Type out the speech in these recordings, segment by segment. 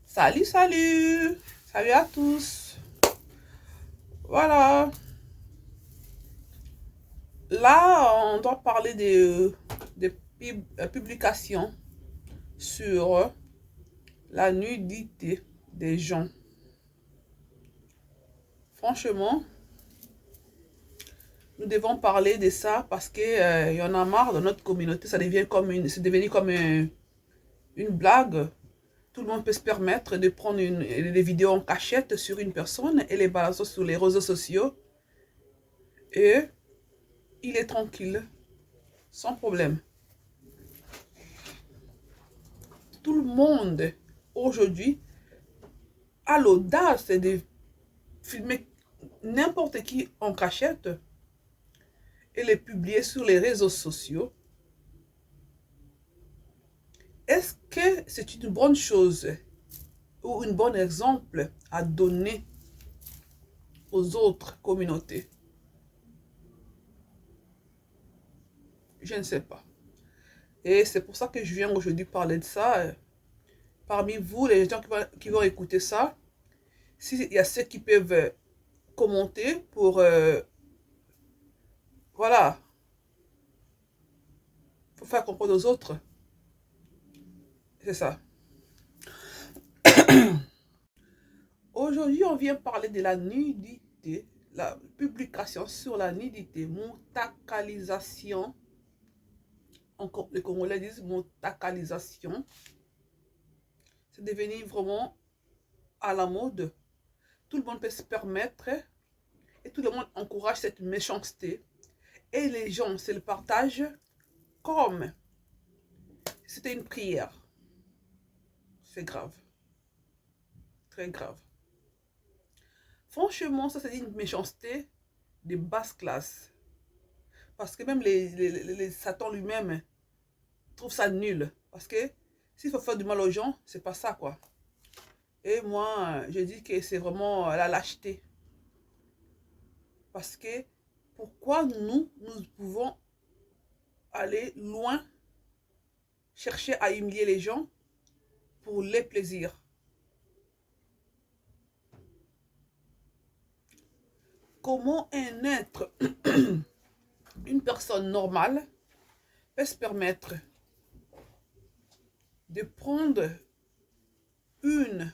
Salut, salut! Salut à tous! Voilà. Là, on doit parler des publications sur la nudité des gens. Franchement, nous devons parler de ça parce que y en a marre dans notre communauté. Ça devient comme c'est devenu comme une blague. Tout le monde peut se permettre de prendre des vidéos en cachette sur une personne et les balancer sur les réseaux sociaux. Et il est tranquille, sans problème. Tout le monde, aujourd'hui, a l'audace de filmer n'importe qui en cachette et les publier sur les réseaux sociaux. Est-ce que c'est une bonne chose ou un bon exemple à donner aux autres communautés? Je ne sais pas. Et c'est pour ça que je viens aujourd'hui parler de ça. Parmi vous, les gens qui vont écouter ça, s'il y a ceux qui peuvent commenter pour... voilà, pour faire comprendre aux autres. C'est ça. Aujourd'hui, on vient parler de la nudité, la publication sur la nudité, montakalisation. Les Congolais disent montakalisation. C'est devenu vraiment à la mode. Tout le monde peut se permettre et tout le monde encourage cette méchanceté. Et les gens se le partagent comme si c'était une prière. C'est grave. Très grave. Franchement, ça c'est une méchanceté de basse classe. Parce que même les Satan lui-même trouve ça nul. Parce que s'il faut faire du mal aux gens, c'est pas ça quoi. Et moi, je dis que c'est vraiment la lâcheté. Parce que pourquoi nous pouvons aller loin, chercher à humilier les gens pour les plaisirs? Comment un être, une personne normale, peut se permettre de prendre une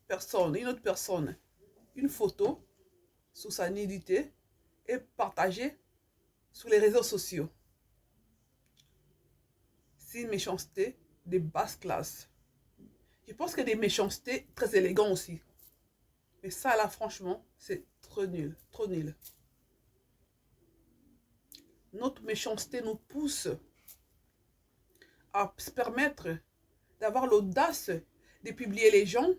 autre personne, une photo sous sa nudité et partager sur les réseaux sociaux? C'est une méchanceté de basse classe. Je pense qu'il y a des méchancetés très élégantes aussi. Mais ça là, franchement, c'est trop nul, trop nul. Notre méchanceté nous pousse à se permettre d'avoir l'audace de publier les gens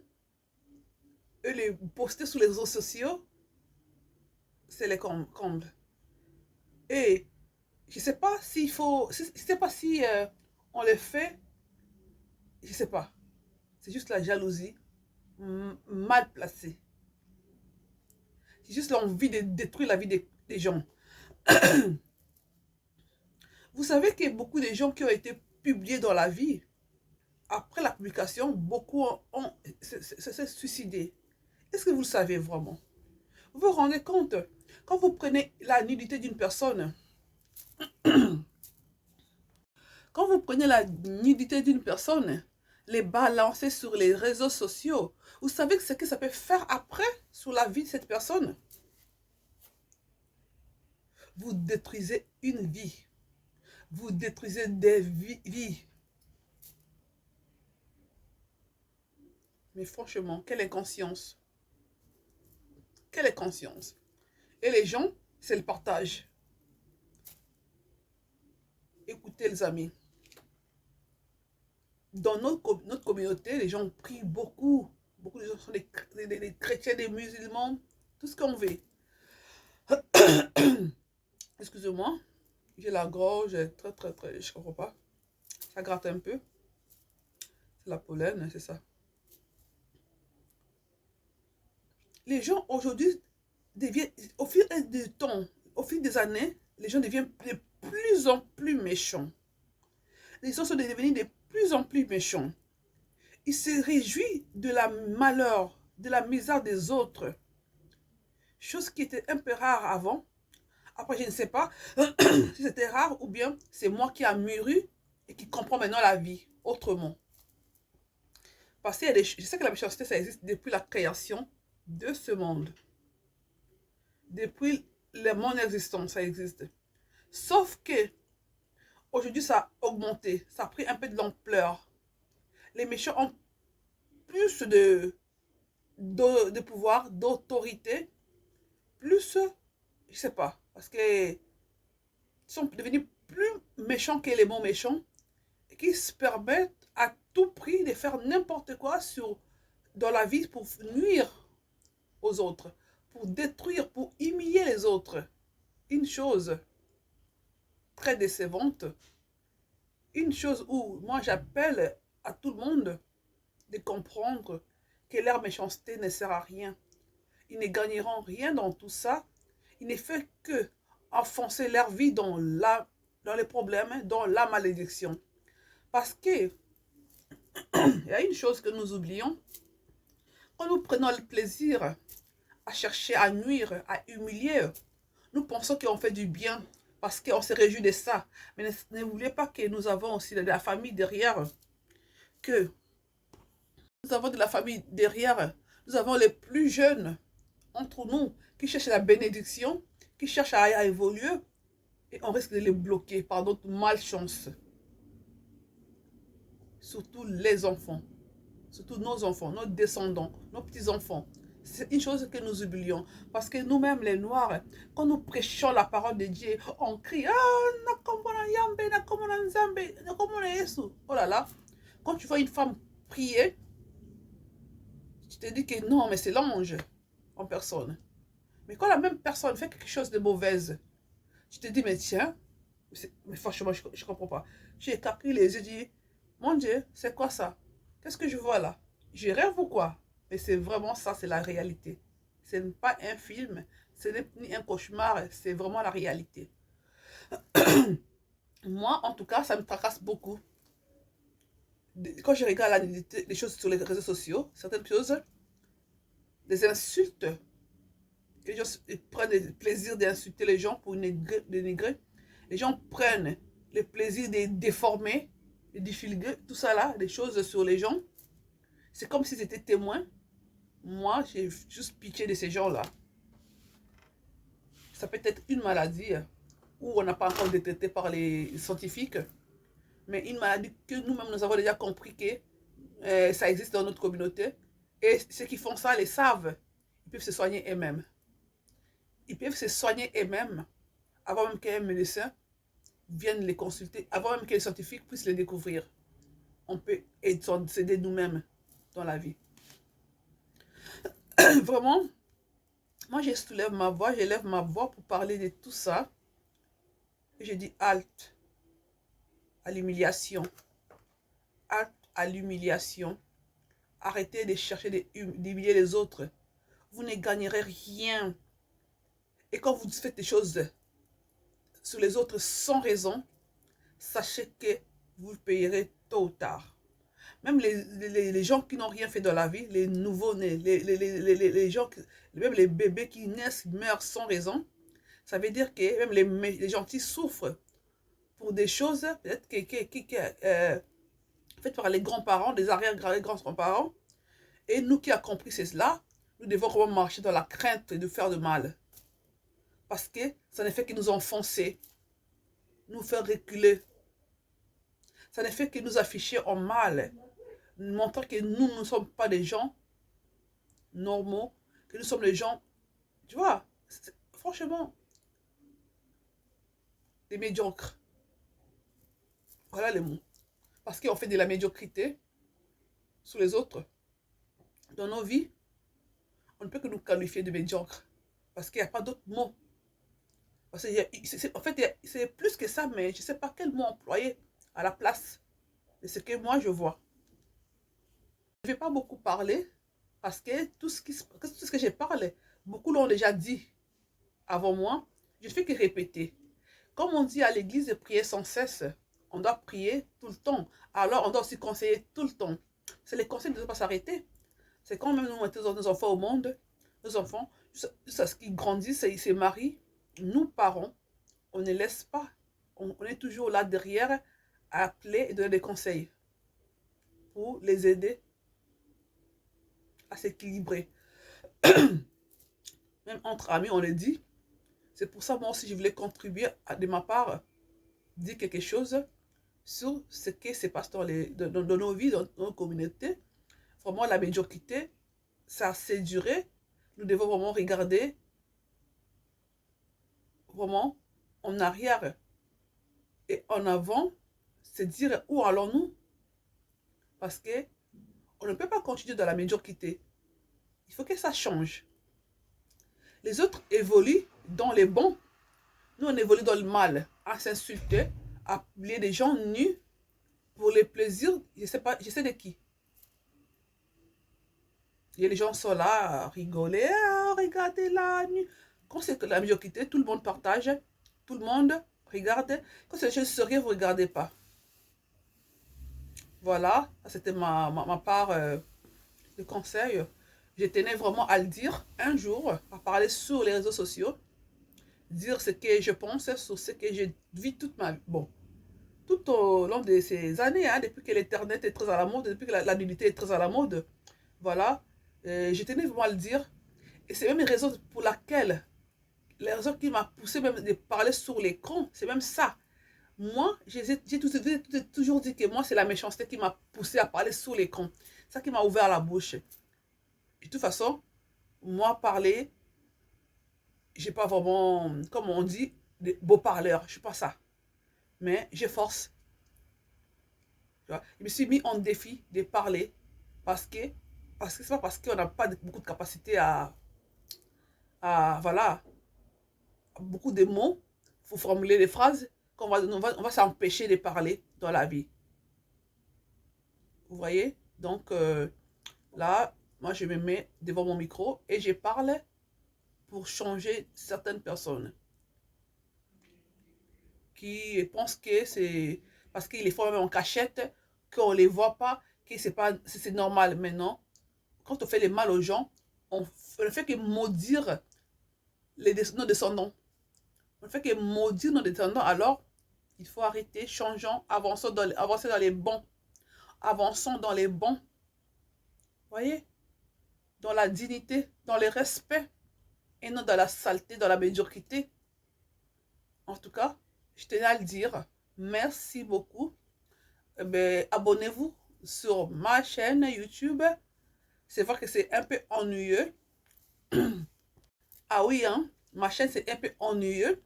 et les poster sur les réseaux sociaux. C'est les combles. Et je ne sais pas s'il faut, je sais pas si on les fait, je ne sais pas. C'est juste la jalousie mal placée. C'est juste l'envie de détruire la vie des gens. Vous savez qu'il y a beaucoup de gens qui ont été publiés dans la vie. Après la publication, beaucoup se suicidés. Est-ce que vous le savez vraiment? Vous vous rendez compte, quand vous prenez la nudité d'une personne, quand vous prenez la nudité d'une personne, les balancer sur les réseaux sociaux, vous savez ce que ça peut faire après sur la vie de cette personne? Vous détruisez une vie. Vous détruisez des vies. Mais franchement, quelle inconscience. Quelle inconscience. Et les gens, c'est le partage. Écoutez les amis. Dans notre communauté, les gens prient beaucoup. Beaucoup de gens sont des chrétiens, des musulmans, tout ce qu'on veut. Excusez-moi, j'ai la gorge très, je comprends pas. Ça gratte un peu. C'est la pollen, c'est ça. Les gens aujourd'hui deviennent, au fil du temps, au fil des années, les gens deviennent de plus en plus méchants. Les gens sont devenus de plus en plus méchants. Il se réjouit de la malheur, de la misère des autres. Chose qui était un peu rare avant. Après, je ne sais pas si c'était rare ou bien c'est moi qui a mûri et qui comprend maintenant la vie autrement. Parce que je sais que la méchanceté, ça existe depuis la création de ce monde. Depuis mon existence, ça existe. Sauf que aujourd'hui, ça a augmenté. Ça a pris un peu de l'ampleur. Les méchants ont plus de pouvoir, d'autorité, plus, je sais pas, parce qu'ils sont devenus plus méchants que les bons méchants, et qui se permettent à tout prix de faire n'importe quoi dans la vie pour nuire aux autres, pour détruire, pour humilier les autres. Une chose très décevante, une chose où moi j'appelle à tout le monde de comprendre que leur méchanceté ne sert à rien. Ils ne gagneront rien dans tout ça. Ils ne font que enfoncer leur vie dans les problèmes, dans la malédiction. Parce que il y a une chose que nous oublions. Quand nous prenons le plaisir à chercher à nuire, à humilier, nous pensons qu'on fait du bien parce qu'on se réjouit de ça. Mais n'oubliez pas que nous avons aussi de la famille derrière, que nous avons de la famille derrière, nous avons les plus jeunes entre nous qui cherchent la bénédiction, qui cherchent à évoluer, et on risque de les bloquer par notre malchance. Surtout les enfants, surtout nos enfants, nos descendants, nos petits-enfants. C'est une chose que nous oublions. Parce que nous-mêmes, les Noirs, quand nous prêchons la parole de Dieu, on crie, ah, oh là là. Quand tu vois une femme prier, tu te dis que non, mais c'est l'ange en personne. Mais quand la même personne fait quelque chose de mauvaise, tu te dis, mais tiens, mais franchement, je ne comprends pas. J'ai écarté les yeux et dit, mon Dieu, c'est quoi ça? Qu'est-ce que je vois là? Je rêve ou quoi? Mais c'est vraiment ça, c'est la réalité. Ce n'est pas un film, ce n'est ni un cauchemar, c'est vraiment la réalité. Moi, en tout cas, ça me tracasse beaucoup. Quand je regarde les choses sur les réseaux sociaux, certaines choses, des insultes, les gens prennent le plaisir d'insulter les gens pour dénigrer. Les gens prennent le plaisir de déformer, de défilguer, tout ça là, des choses sur les gens. C'est comme si c'était témoin. Moi, j'ai juste pitié de ces gens-là. Ça peut être une maladie où on n'a pas encore détecté par les scientifiques, mais une maladie que nous-mêmes, nous avons déjà compris que ça existe dans notre communauté. Et ceux qui font ça les savent. Ils peuvent se soigner eux-mêmes. Ils peuvent se soigner eux-mêmes avant même qu'un médecin vienne les consulter, avant même que les scientifiques puissent les découvrir. On peut s'aider nous-mêmes dans la vie. Vraiment, moi je soulève ma voix, j'élève ma voix pour parler de tout ça. Et je dis halte à l'humiliation. Halte à l'humiliation. Arrêtez de chercher d'humilier les autres. Vous ne gagnerez rien. Et quand vous faites des choses sur les autres sans raison, sachez que vous payerez tôt ou tard. Même les gens qui n'ont rien fait dans la vie, les nouveaux-nés, les gens, même les bébés qui naissent, meurent sans raison, ça veut dire que même les gentils souffrent pour des choses peut-être faites par les grands-parents, des arrière-grands-parents. Et nous qui avons compris cela, nous devons vraiment marcher dans la crainte de faire de mal. Parce que ça ne fait que nous enfoncer, nous faire reculer. Ça ne fait que nous afficher en mal, montrant que nous ne sommes pas des gens normaux, que nous sommes des gens, tu vois, franchement, des médiocres. Voilà les mots. Parce qu'on fait de la médiocrité sur les autres. Dans nos vies, on ne peut que nous qualifier de médiocres. Parce qu'il n'y a pas d'autre mot. Parce que, en fait, c'est plus que ça, mais je ne sais pas quel mot employer à la place de ce que moi je vois. Je ne vais pas beaucoup parler parce que tout ce que je parle, beaucoup l'ont déjà dit avant moi. Je ne fais que répéter. Comme on dit à l'église de prier sans cesse, on doit prier tout le temps. Alors, on doit aussi conseiller tout le temps. C'est les conseils qui ne doivent pas s'arrêter. C'est quand même nous mettons nos enfants au monde, nos enfants, jusqu'à ce qu'ils grandissent et ils se marient. Nous, parents, on ne laisse pas. On est toujours là derrière à appeler et donner des conseils pour les aider à s'équilibrer. Même entre amis, on le dit. C'est pour ça, moi aussi, je voulais contribuer de ma part, dire quelque chose sur ce qui se passe dans nos vies, dans nos communautés. Vraiment, la médiocrité, ça a assez duré. Nous devons vraiment regarder vraiment en arrière et en avant, c'est dire où allons-nous? Parce que on ne peut pas continuer dans la médiocrité. Il faut que ça change. Les autres évoluent dans les bons. Nous, on évolue dans le mal, à s'insulter, à appeler des gens nus pour les plaisirs, je sais pas, je sais de qui. Et les gens sont là à rigoler, ah, regardez là, nu. Quand c'est la médiocrité, tout le monde partage, tout le monde regarde. Quand c'est des choses sérieuses, vous ne regardez pas. Voilà, c'était ma part de conseil. Je tenais vraiment à le dire un jour, à parler sur les réseaux sociaux, dire ce que je pense sur ce que je vis toute ma vie. Bon, tout au long de ces années, hein, depuis que l'Internet est très à la mode, depuis que la nudité est très à la mode, voilà, je tenais vraiment à le dire. Et c'est même une raison pour laquelle, la raison qui m'a poussé même de parler sur l'écran, c'est même ça. Moi, j'ai toujours dit que moi, c'est la méchanceté qui m'a poussé à parler sur l'écran. C'est ça qui m'a ouvert la bouche. De toute façon, moi, parler, j'ai pas vraiment, comme on dit, des beaux parleurs. Je suis pas ça. Mais j'efforce. Je me suis mis en défi de parler parce que c'est pas parce qu'on n'a pas beaucoup de capacité voilà, beaucoup de mots, pour formuler des phrases, on va s'empêcher de parler dans la vie. Vous voyez? Donc, là, moi, je me mets devant mon micro et je parle pour changer certaines personnes qui pensent que c'est parce qu'ils les font même en cachette, qu'on ne les voit pas, que c'est normal. Mais non, quand on fait le mal aux gens, on ne fait que maudire nos descendants. On ne fait que maudire nos descendants. Alors, il faut arrêter, changeons, avançons dans les bons. Avançons dans les bons. Voyez? Dans la dignité, dans le respect, et non dans la saleté, dans la médiocrité. En tout cas, je tenais à le dire. Merci beaucoup. Abonnez-vous sur ma chaîne YouTube. C'est vrai que c'est un peu ennuyeux. Ah oui, hein, ma chaîne c'est un peu ennuyeux.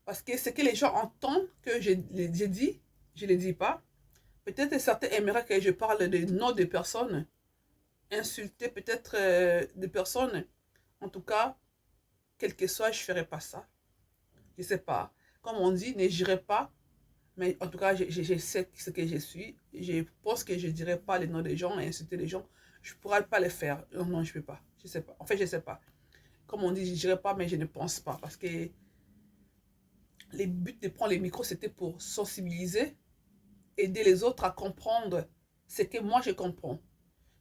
Parce que ce que les gens entendent que j'ai dit, je ne les dis pas. Peut-être certains aimeraient que je parle des noms de personnes. Insulter peut-être des personnes. En tout cas, quel que soit, je ne ferai pas ça. Je ne sais pas. Comme on dit, ne j'irai pas. Mais en tout cas, je sais ce que je suis. Je pense que je ne dirai pas les noms des gens et insulter les gens. Je ne pourrai pas le faire. Non, non, je ne peux pas. Je ne sais pas. En fait, je ne sais pas. Comme on dit, je ne dirai pas, mais je ne pense pas. Parce que les buts de prendre les micros, c'était pour sensibiliser, aider les autres à comprendre ce que moi je comprends.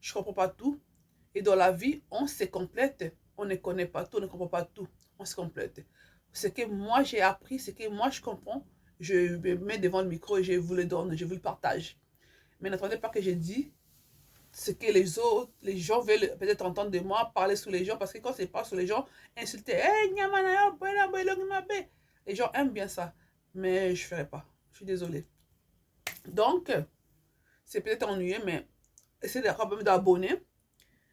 Je ne comprends pas tout. Et dans la vie, on se complète. On ne connaît pas tout, on ne comprend pas tout. On se complète. Ce que moi j'ai appris, ce que moi je comprends, je me mets devant le micro et je vous le donne, je vous le partage. Mais n'attendez pas que je dise ce que les gens veulent peut-être entendre de moi, parler sur les gens, parce que quand c'est pas sur les gens, insulter, hey, les gens aiment bien ça. Mais je ne ferai pas. Je suis désolée. Donc, c'est peut-être ennuyeux, mais essayez quand même d'abonner.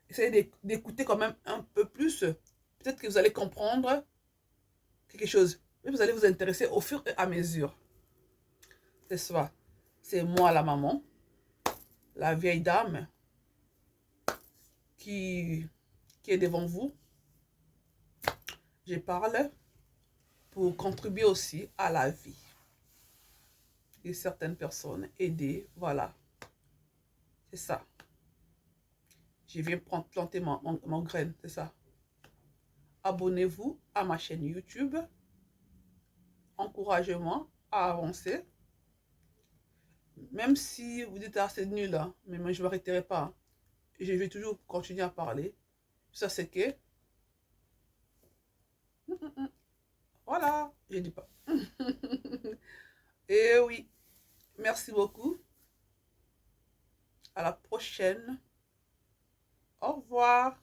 Essayez d'écouter quand même un peu plus. Peut-être que vous allez comprendre quelque chose. Et vous allez vous intéresser au fur et à mesure. C'est ça. C'est moi la maman, la vieille dame qui est devant vous. Je parle pour contribuer aussi à la vie de certaines personnes. Aider, voilà. C'est ça. Je viens planter mon graine, c'est ça. Abonnez-vous à ma chaîne YouTube. Encouragez-moi à avancer. Même si vous dites, ah, c'est nul, hein, mais moi, je ne m'arrêterai pas. je vais toujours continuer à parler. Ça, c'est que... Voilà, je dis pas. Et oui, merci beaucoup. À la prochaine. Au revoir.